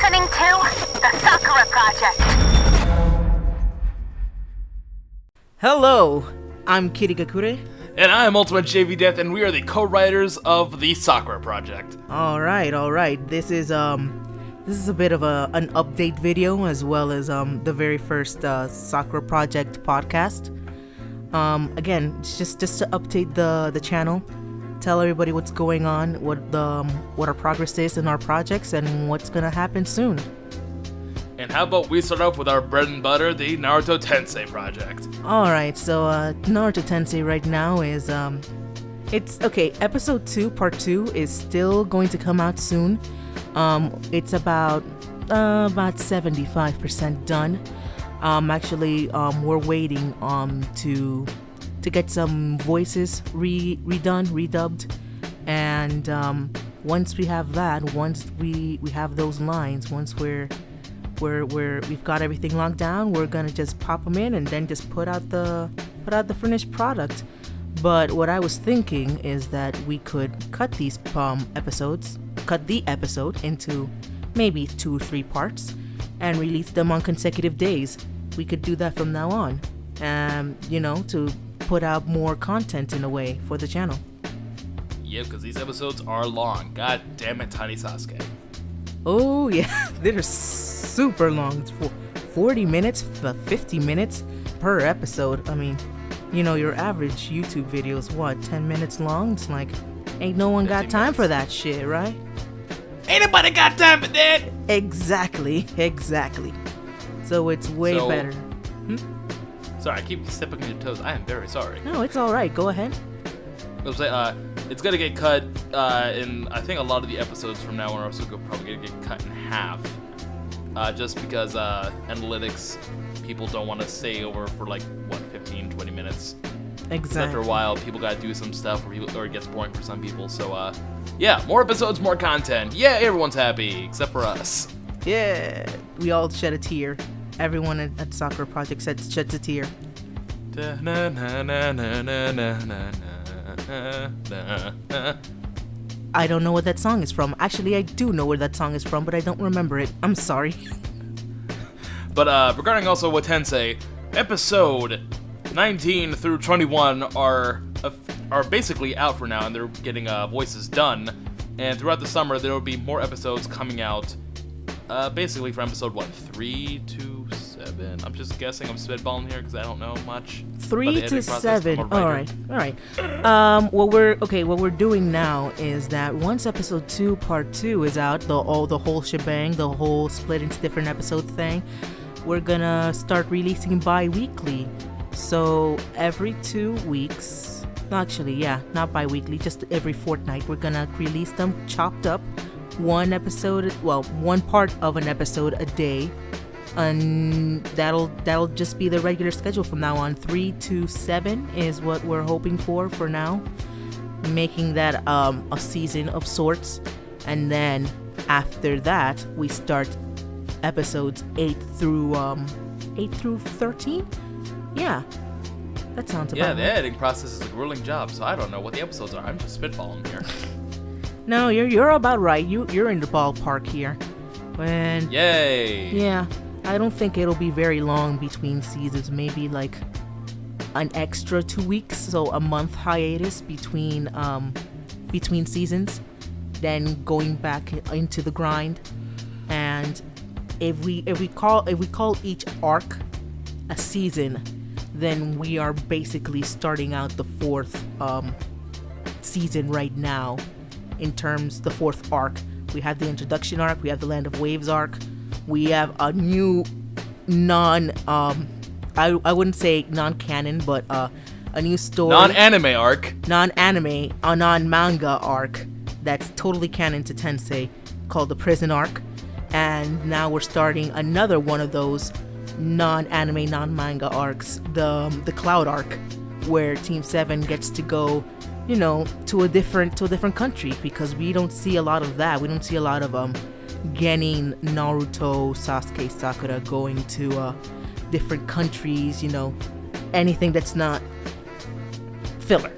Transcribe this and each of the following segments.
listening to the Sakura Project. Hello, I'm Kirigakure. And I am UltimaJVDeath, and we are the co-writers of the Sakura Project. All right. This is a bit of an update video, as well as the very first Sakura Project podcast. Again, it's just to update the channel, tell everybody what's going on, what our progress is in our projects, and what's gonna happen soon. And how about we start off with our bread and butter, the Naruto Tensei project. Alright, so Naruto Tensei right now is, it's, okay, episode 2, part 2 is still going to come out soon. It's about 75% done. Actually, we're waiting to get some voices redubbed, and once we have that, once we have those lines, once we've got everything locked down, we're gonna just pop them in and then just put out the finished product. But what I was thinking is that we could cut the episode into maybe 2 or 3 parts and release them on consecutive days. We could do that from now on, to put out more content in a way for the channel. Yeah, because these episodes are long. God damn it, Tiny Sasuke. Oh yeah, they're super long. It's 40 minutes, 50 minutes per episode. I mean, your average YouTube video is 10 minutes long? It's like, ain't no one got time for that shit, right? Ain't nobody got time for that! Exactly. So it's way better. Sorry, I keep stepping on your toes. I am very sorry. No, it's alright. Go ahead. I was like, it's gonna get cut in, I think a lot of the episodes from now on are also probably gonna get cut in half. Just because analytics, people don't want to stay over for 15, 20 minutes. Exactly. After a while, people gotta do some stuff, or it gets boring for some people. So, yeah, more episodes, more content. Yeah, everyone's happy, except for us. Yeah, we all shed a tear. Everyone at Sakura Project sheds a tear. I don't know what that song is from. Actually, I do know where that song is from, but I don't remember it. I'm sorry. But regarding also what Tensei, episode 19 through 21 are basically out for now, and they're getting voices done. And throughout the summer, there will be more episodes coming out. Basically from episode 3 to 7. I'm just guessing. I'm spitballing here because I don't know much. 3 to 7. All right. What we're doing now is that once episode 2, part 2 is out, the whole shebang, the whole split into different episode thing, we're gonna start releasing bi-weekly. So every 2 weeks, actually, yeah, not bi-weekly, just every fortnight, we're gonna release them chopped up. One part of an episode a day, and that'll just be the regular schedule from now on. 3 to 7 is what we're hoping for now, making that a season of sorts. And then after that, we start episodes 8 through 13. Yeah, that sounds about right. Yeah, the editing process is a grueling job, so I don't know what the episodes are. I'm just spitballing here. No, you're about right. You're in the ballpark here. Yay! Yeah, I don't think it'll be very long between seasons. Maybe an extra 2 weeks, so a month hiatus between seasons, then going back into the grind. And if we call each arc a season, then we are basically starting out the 4th season right now. In terms, the 4th arc, we have the introduction arc, we have the Land of Waves arc, we have a new I wouldn't say non-canon, but a new story, non-anime arc, non-manga arc that's totally canon to Tensei, called the Prison arc. And now we're starting another one of those non-anime, non-manga arcs, the Cloud arc, where Team 7 gets to go to a different country, because we don't see a lot of that. We don't see a lot of Genin, Naruto, Sasuke, Sakura going to different countries, anything that's not filler,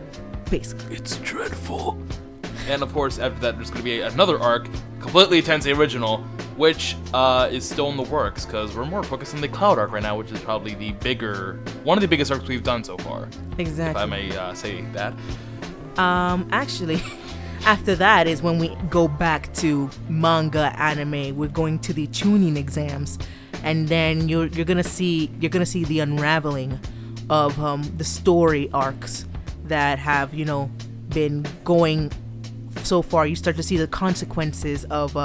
basically. It's dreadful. And of course, after that, there's going to be another arc, completely Tensei original, which is still in the works because we're more focused on the Cloud arc right now, which is probably one of the biggest arcs we've done so far. Exactly. If I may say that. Actually, after that is when we go back to manga anime. We're going to the tuning exams, and then you're gonna see the unraveling of the story arcs that have been going so far. You start to see the consequences of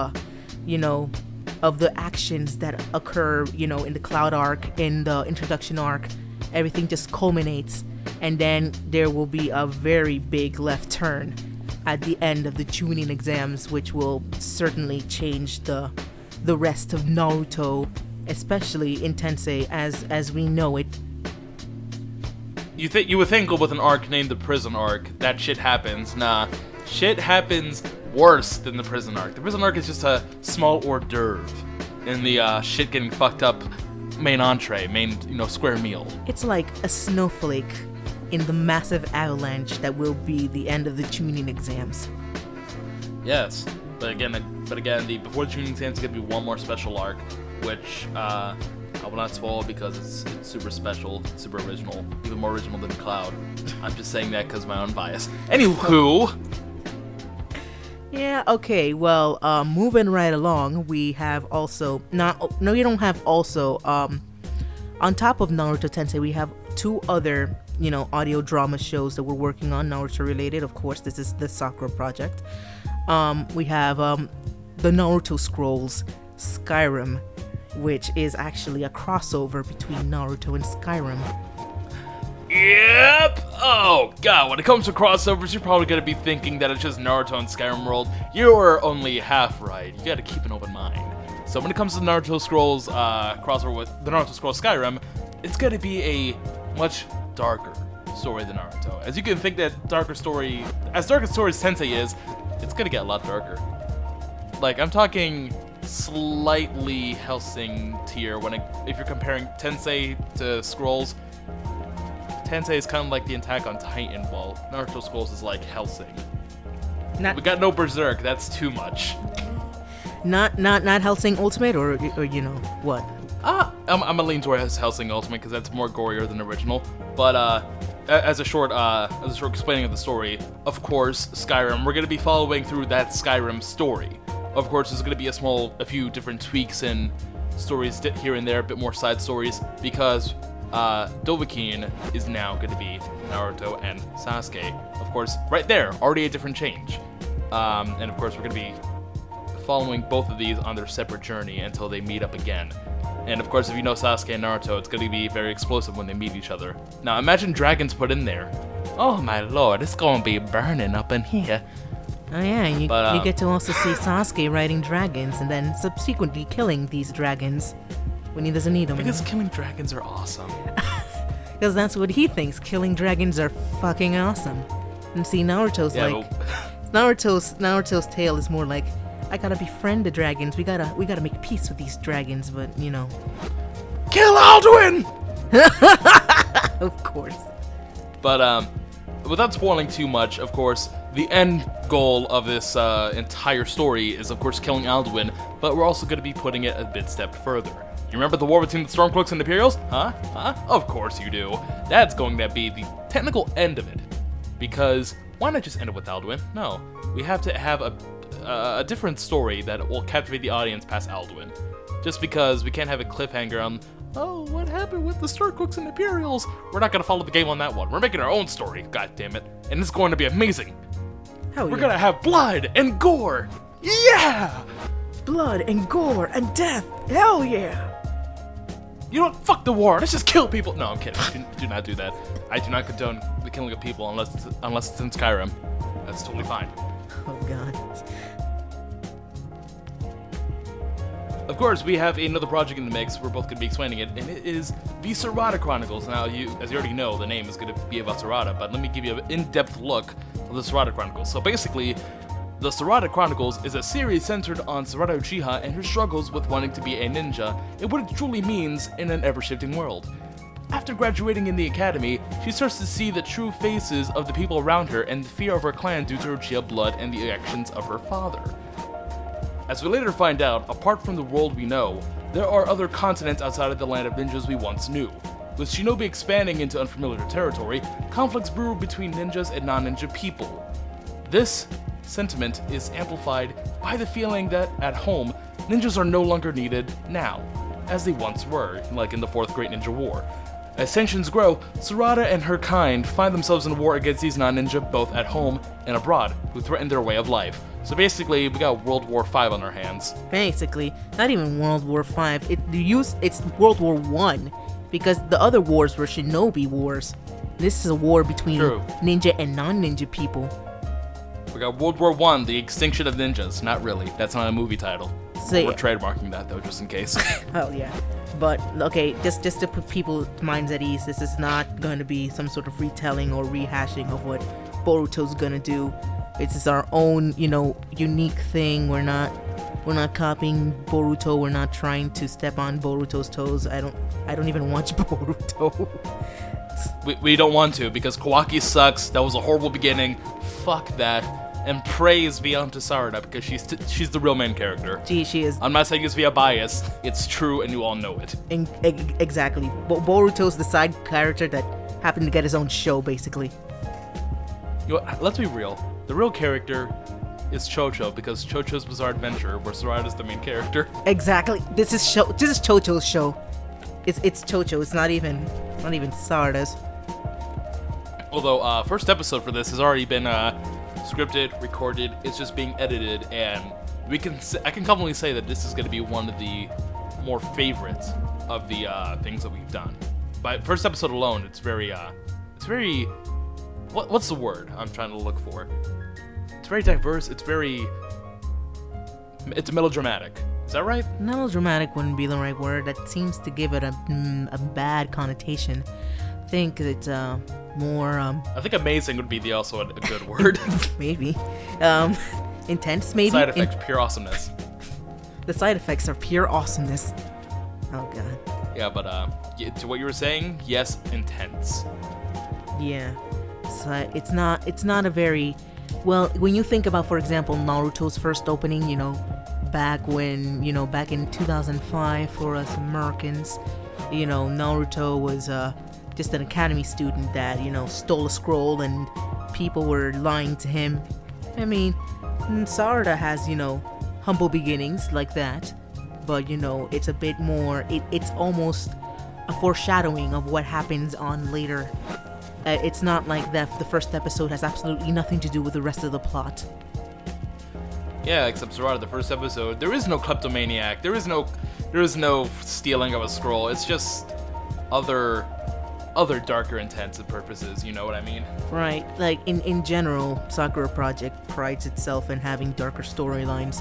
of the actions that occur in the Cloud arc, in the introduction arc. Everything just culminates, and then there will be a very big left turn at the end of the tuning exams, which will certainly change the rest of Naruto, especially in Tensei as we know it. You would think with an arc named the Prison arc that shit happens. Nah, shit happens worse than the Prison arc. The Prison arc is just a small hors d'oeuvre in the shit getting fucked up main square meal. It's like a snowflake in the massive avalanche that will be the end of the tuning exams. Yes, but again, the before the tuning exams is gonna be one more special arc, which I will not spoil because it's super special, super original, even more original than Cloud. I'm just saying that because of my own bias. Anywho. Yeah, okay, well, moving right along, we have also, you don't have also, on top of Naruto Tensei, we have two other, audio drama shows that we're working on, Naruto related. Of course, this is the Sakura Project. We have, the Naruto Scrolls Skyrim, which is actually a crossover between Naruto and Skyrim. Yep! Oh god, when it comes to crossovers, you're probably gonna be thinking that it's just Naruto and Skyrim world. You're only half right. You gotta keep an open mind. So when it comes to Naruto Scrolls crossover with the Naruto Scrolls Skyrim, it's gonna be a much darker story than Naruto. As you can think that as dark a story as Tensei is, it's gonna get a lot darker. Like, I'm talking slightly Hellsing tier if you're comparing Tensei to Scrolls. Tensei is kind of like the Attack on Titan, while Naruto Scrolls is like Hellsing. We got no Berserk, that's too much. Not Hellsing Ultimate, or what? I'm gonna lean towards Hellsing Ultimate because that's more gorier than original. But as a short explaining of the story, of course, Skyrim, we're gonna be following through that Skyrim story. Of course, there's gonna be a few different tweaks in stories here and there, a bit more side stories, because Dovahkiin is now going to be Naruto and Sasuke. Of course, right there, already a different change. And of course, we're going to be following both of these on their separate journey until they meet up again. And of course, if you know Sasuke and Naruto, it's going to be very explosive when they meet each other. Now, imagine dragons put in there. Oh my lord, it's going to be burning up in here. Oh yeah, and you get to also see Sasuke riding dragons and then subsequently killing these dragons when he doesn't need them. Because killing dragons are awesome. Because that's what he thinks. Killing dragons are fucking awesome. And see, Naruto's Naruto's tale is more like, I gotta befriend the dragons. We gotta make peace with these dragons, but kill Alduin! Of course. But without spoiling too much, of course, the end goal of this entire story is, of course, killing Alduin, but we're also going to be putting it a bit step further. You remember the war between the Stormcloaks and the Imperials? Huh? Of course you do. That's going to be the technical end of it. Because why not just end it with Alduin? No, we have to have a different story that will captivate the audience past Alduin. Just because we can't have a cliffhanger on, oh, what happened with the Stormcloaks and Imperials? We're not going to follow the game on that one. We're making our own story, god damn it. And it's going to be amazing. Hell yeah. We're going to have blood and gore. Yeah! Blood and gore and death. Hell yeah. You don't fuck the war. Let's just kill people. No, I'm kidding. Do not do that. I do not condone the killing of people unless it's in Skyrim. That's totally fine. Oh god. Of course, we have another project in the mix. We're both going to be explaining it, and it is the Sarada Chronicles. Now, as you already know, the name is going to be about Sarada, but let me give you an in-depth look of the Sarada Chronicles. So basically, the Sarada Chronicles is a series centered on Sarada Uchiha and her struggles with wanting to be a ninja and what it truly means in an ever-shifting world. After graduating in the academy, she starts to see the true faces of the people around her and the fear of her clan due to Uchiha blood and the actions of her father. As we later find out, apart from the world we know, there are other continents outside of the land of ninjas we once knew. With Shinobi expanding into unfamiliar territory, conflicts brew between ninjas and non-ninja people. This sentiment is amplified by the feeling that, at home, ninjas are no longer needed now, as they once were, like in the Fourth Great Ninja War. As tensions grow, Sarada and her kind find themselves in a war against these non-ninja both at home and abroad, who threaten their way of life. So basically, we got World War V on our hands. Basically, not even World War V. It's World War I, because the other wars were shinobi wars. This is a war between ninja and non-ninja people. We got World War I, the extinction of ninjas. Not really. That's not a movie title. So, we're trademarking that, though, just in case. Oh, yeah. But, okay, just to put people's minds at ease, this is not going to be some sort of retelling or rehashing of what Boruto's going to do. It's our own, unique thing. We're not copying Boruto. We're not trying to step on Boruto's toes. I don't even watch Boruto. We don't want to, because Kawaki sucks. That was a horrible beginning. Fuck that. And praise be unto Sarada, because she's the real main character. She is. I'm not saying this via bias. It's true, and you all know it. Exactly. Boruto's the side character that happened to get his own show, basically. Let's be real. The real character is Chocho, because Chocho's Bizarre Adventure, where Sarada's the main character. Exactly. This is Chocho's show. It's Chocho. It's not even Sarada's. Although first episode for this has already been scripted, recorded. It's just being edited, and I can confidently say that this is going to be one of the more favorites of the things that we've done. By first episode alone, it's very what's the word I'm trying to look for? It's very diverse. It's melodramatic. Is that right? Melodramatic wouldn't be the right word. That seems to give it a bad connotation. I think it's more. I think amazing would be also a good word. Maybe. Intense, maybe. Side effects, pure awesomeness. The side effects are pure awesomeness. Oh god. Yeah, but to what you were saying, yes, intense. Yeah. So it's not a very well. When you think about, for example, Naruto's first opening, back in 2005 for us Americans, Naruto was just an academy student that, stole a scroll and people were lying to him. I mean, Sarada has, humble beginnings like that, but, it's a bit more, it's almost a foreshadowing of what happens on later. It's not like that the first episode has absolutely nothing to do with the rest of the plot. Yeah, except Sarada, the first episode, there is no kleptomaniac, there is no stealing of a scroll, it's just other darker intensive purposes, you know what I mean? Right, like in general, Sakura Project prides itself in having darker storylines.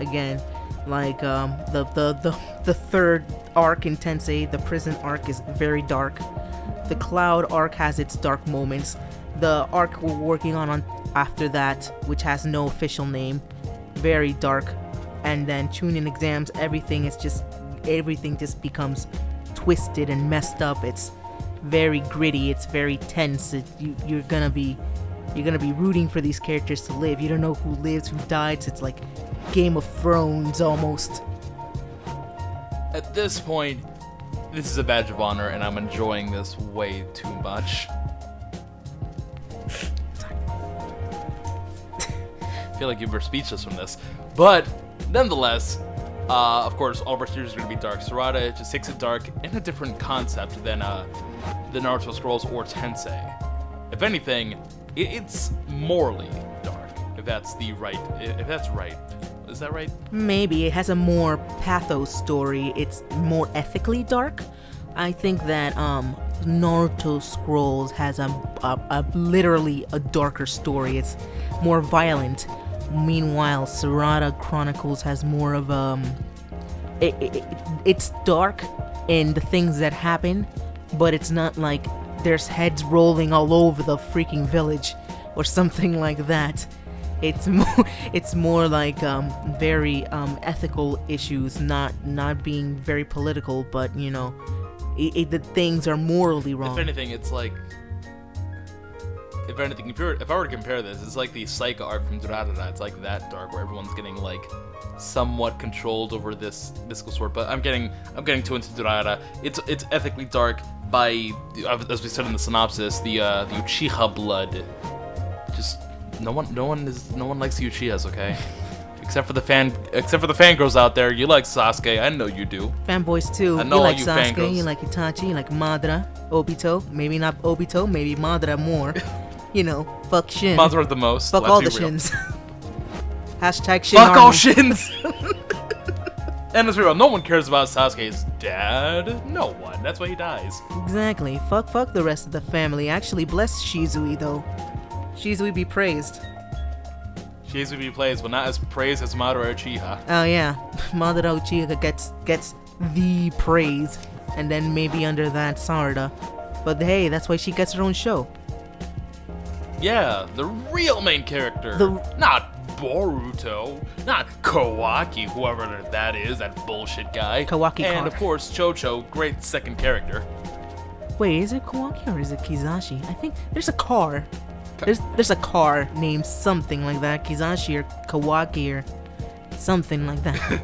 Again, like the third arc in Tensei, the prison arc, is very dark. The Cloud arc has its dark moments. The arc we're working on after that, which has no official name, very dark. And then Chunin exams, everything just becomes twisted and messed up. It's very gritty. It's very tense. You're gonna be rooting for these characters to live. You don't know who lives, who dies. It's like Game of Thrones almost. At this point, this is a badge of honor, and I'm enjoying this way too much. I feel like you were speechless from this. But, nonetheless, of course, all of our series are going to be dark. Sarada just takes it dark in a different concept than the Naruto Scrolls or Tensei. If anything, it's morally dark, if that's right. Is that right? Maybe. It has a more pathos story. It's more ethically dark. I think that Naruto Scrolls has a literally a darker story. It's more violent. Meanwhile, Sarada Chronicles has more of it's dark in the things that happen, but it's not like there's heads rolling all over the freaking village or something like that. It's more like very ethical issues, not being very political, but the things are morally wrong. If anything, it's like if anything, if I were to compare this, it's like the Psycho arc from Durarara. It's like that dark, where everyone's getting like somewhat controlled over this mystical sword. But I'm getting too into Durarara. It's ethically dark by, as we said in the synopsis, the Uchiha blood. Just no one likes the Uchihas, okay? Except for the fangirls out there. You like Sasuke, I know you do. Fanboys too. I know you like you Sasuke, fangirls. you like Itachi, you like Madara, Obito. Maybe not Obito, maybe Madara more. You know, fuck Shin. Madara the most. Fuck let's all be the real. Shins. Hashtag Shin Fuck Army. all Shins! And let's be real, no one cares about Sasuke's dad. No one. That's why he dies. Exactly. Fuck the rest of the family. Actually, bless Shizui though. Shizui be praised. Shizui be praised, but not as praised as Madara Uchiha. Oh yeah, Madara Uchiha gets the praise, and then maybe under that Sarada. But hey, that's why she gets her own show. Yeah, the real main character. Not Boruto, not Kawaki, whoever that is, that bullshit guy. Kawaki and Car. of course Chocho, great second character. Wait, is it Kawaki or is it Kizashi? I think there's a car. There's a car named something like that, Kizashi or Kawaki or something like that.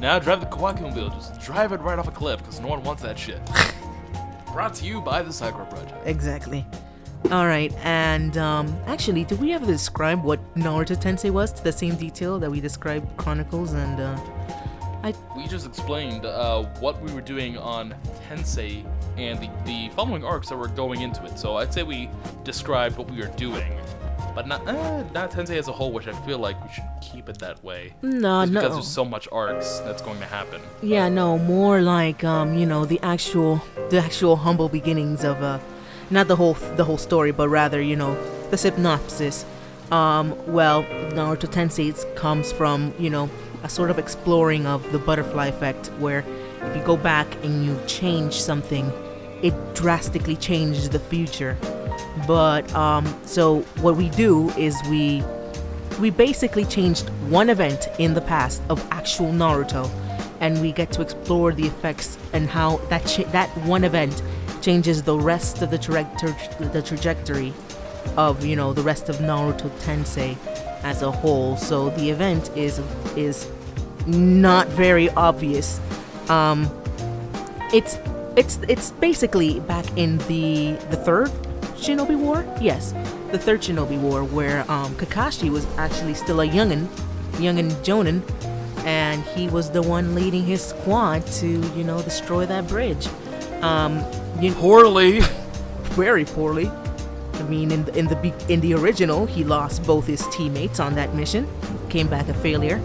Now drive the Kawaki mobile, just drive it right off a cliff, because no one wants that shit. Brought to you by the Sakura Project. Exactly. Alright, and actually, did we ever describe what Naruto Tensei was to the same detail that we described Chronicles and We just explained what we were doing on Tensei and the following arcs that were going into it. So I'd say we described what we are doing, but not Tensei as a whole, which I feel like we should keep it that way. No, Just no. because there's so much arcs that's going to happen. Yeah, no, more like you know, the actual humble beginnings of not the whole story, but rather, you know, the synopsis. Well, Naruto Tensei comes from, you know, a sort of exploring of the butterfly effect, where if you go back and you change something, it drastically changes the future. But so what we do is we basically changed one event in the past of actual Naruto, and we get to explore the effects and how that one event changes the rest of the trajectory of, you know, the rest of Naruto Tensei as a whole. So the event is not very obvious. It's basically back in the third Shinobi War. Yes, the third Shinobi War, where Kakashi was actually still a youngin' jonin, and he was the one leading his squad to, you know, destroy that bridge. Poorly. Very poorly. I mean, in the original, he lost both his teammates on that mission. Came back a failure.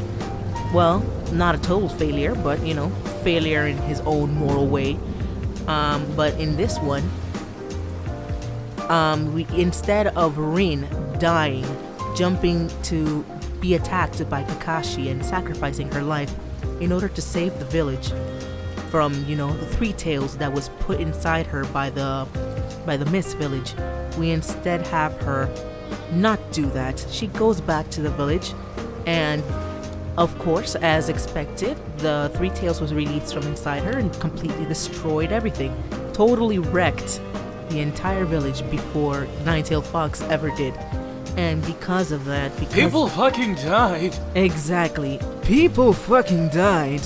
Well, not a total failure, but, you know, failure in his own moral way. But in this one, we, instead of Rin dying, jumping to be attacked by Kakashi and sacrificing her life in order to save the village from, you know, the three tails that was put inside her by the Mist Village, we instead have her not do that. She goes back to the village, and of course, as expected, the three tails was released from inside her and completely destroyed everything. Totally wrecked the entire village before Nine-Tailed Fox ever did. And because of that, People fucking died. Exactly. People fucking died.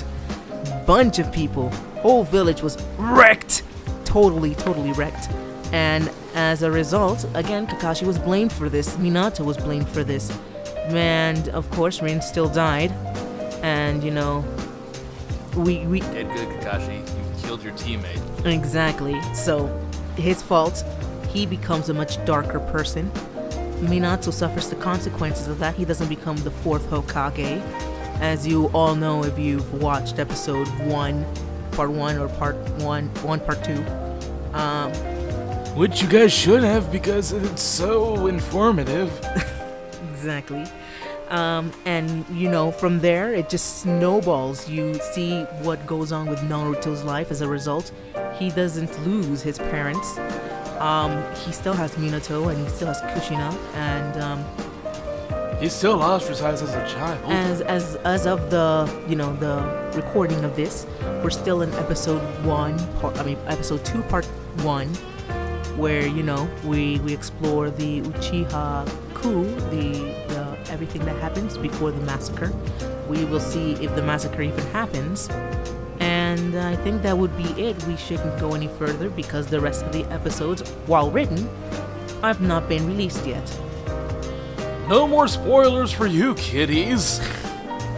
Bunch of people. Whole village was wrecked. Totally wrecked. And as a result, again, Kakashi was blamed for this. Minato was blamed for this. And of course, Rin still died. And, you know, we Did good, Kakashi. You killed your teammate. Exactly. So, his fault. He becomes a much darker person. Minato suffers the consequences of that. He doesn't become the fourth Hokage. As you all know if you've watched episode 1, part 1 or part 1, part 2. Which you guys should have, because it's so informative. Exactly. And, you know, from there, it just snowballs. You see what goes on with Naruto's life as a result. He doesn't lose his parents. He still has Minato, and he still has Kushina, and He still ostracized as a child. as of the, you know, the recording of this, we're still in episode 2, part 1. where, you know, we explore the Uchiha coup, the everything that happens before the massacre. We will see if the massacre even happens. And I think that would be it. We shouldn't go any further because the rest of the episodes, while written, have not been released yet. No more spoilers for you, kiddies.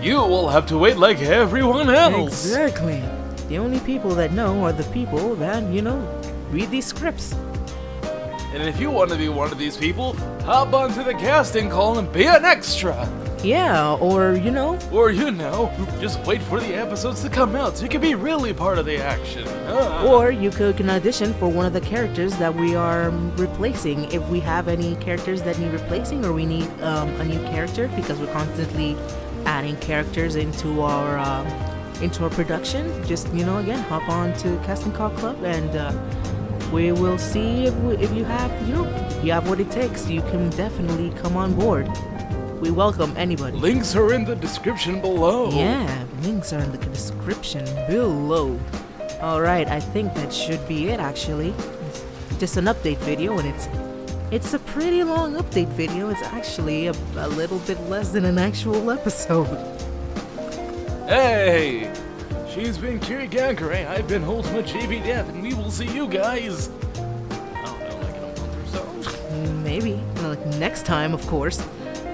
You will have to wait like everyone else. Exactly. The only people that know are the people that, you know, read these scripts. And if you want to be one of these people, hop onto the casting call and be an extra. Yeah, or, you know, just wait for the episodes to come out so you can be really part of the action. or you can audition for one of the characters that we are replacing. If we have any characters that need replacing, or we need a new character, because we're constantly adding characters into our production, just, you know, again, hop on to Casting Call Club, and we will see if you have, you know, you have what it takes. You can definitely come on board. We welcome anybody. Links are in the description below. Yeah, links are in the description below. Alright, I think that should be it, actually. It's just an update video, and it's a pretty long update video. It's actually a little bit less than an actual episode. Hey! She's been Kirigakure, I've been UltimaJVDeath, and we will see you guys, I don't know, like in a month or so? Maybe. Like next time, of course.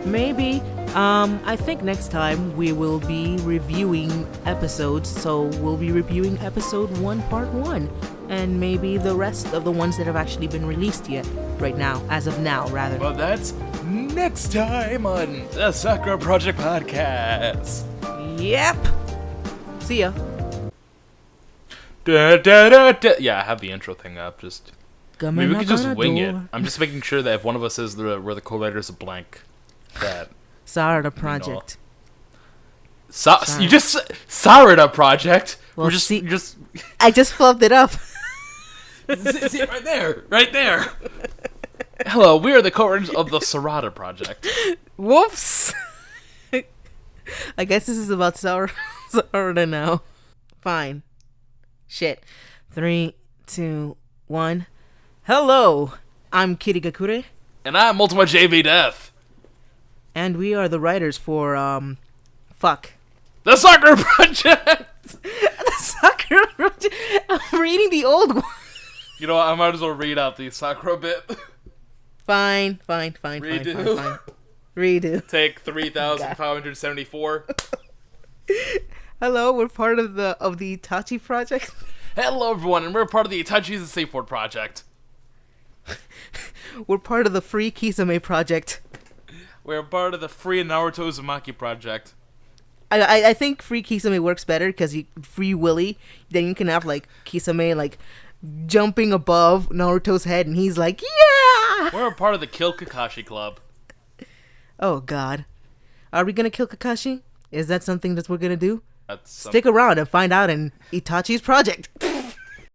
Maybe. I think next time we will be reviewing episodes, so we'll be reviewing episode 1, part 1, and maybe the rest of the ones that have actually been released yet, right now, as of now, rather. Well, that's next time on the Sakura Project Podcast. Yep! See ya. Yeah, I have the intro thing up, just... Maybe we could just wing it. I'm just making sure that if one of us says where the co-writer's a blank, that... Sarada Project. You just... Sarada Project? Well, We're just... I just flubbed it up. See it right there. Right there. Hello, we are the co-writers of the Sarada Project. Whoops. I guess this is about Sarada now. Fine. Shit. 3, 2, 1. Hello, I'm Kirigakure. And I'm UltimaJVDeath. And we are the writers for, The Sakura Project! The Sakura Project. I'm reading the old one. You know what, I might as well read out the Sakura bit. Fine. Redo. Redo. Take 3,574. Hello, we're part of the Itachi Project. Hello everyone, and we're part of the Itachi's and Safe Word Project. We're part of the Free Kisame Project. We're part of the Free Naruto Uzumaki Project. I think Free Kisame works better because you Free Willy, then you can have like Kisame like jumping above Naruto's head and he's like, yeah! We're a part of the Kill Kakashi Club. Oh god. Are we gonna kill Kakashi? Is that something that we're gonna do? That's Stick around and find out in Itachi's project.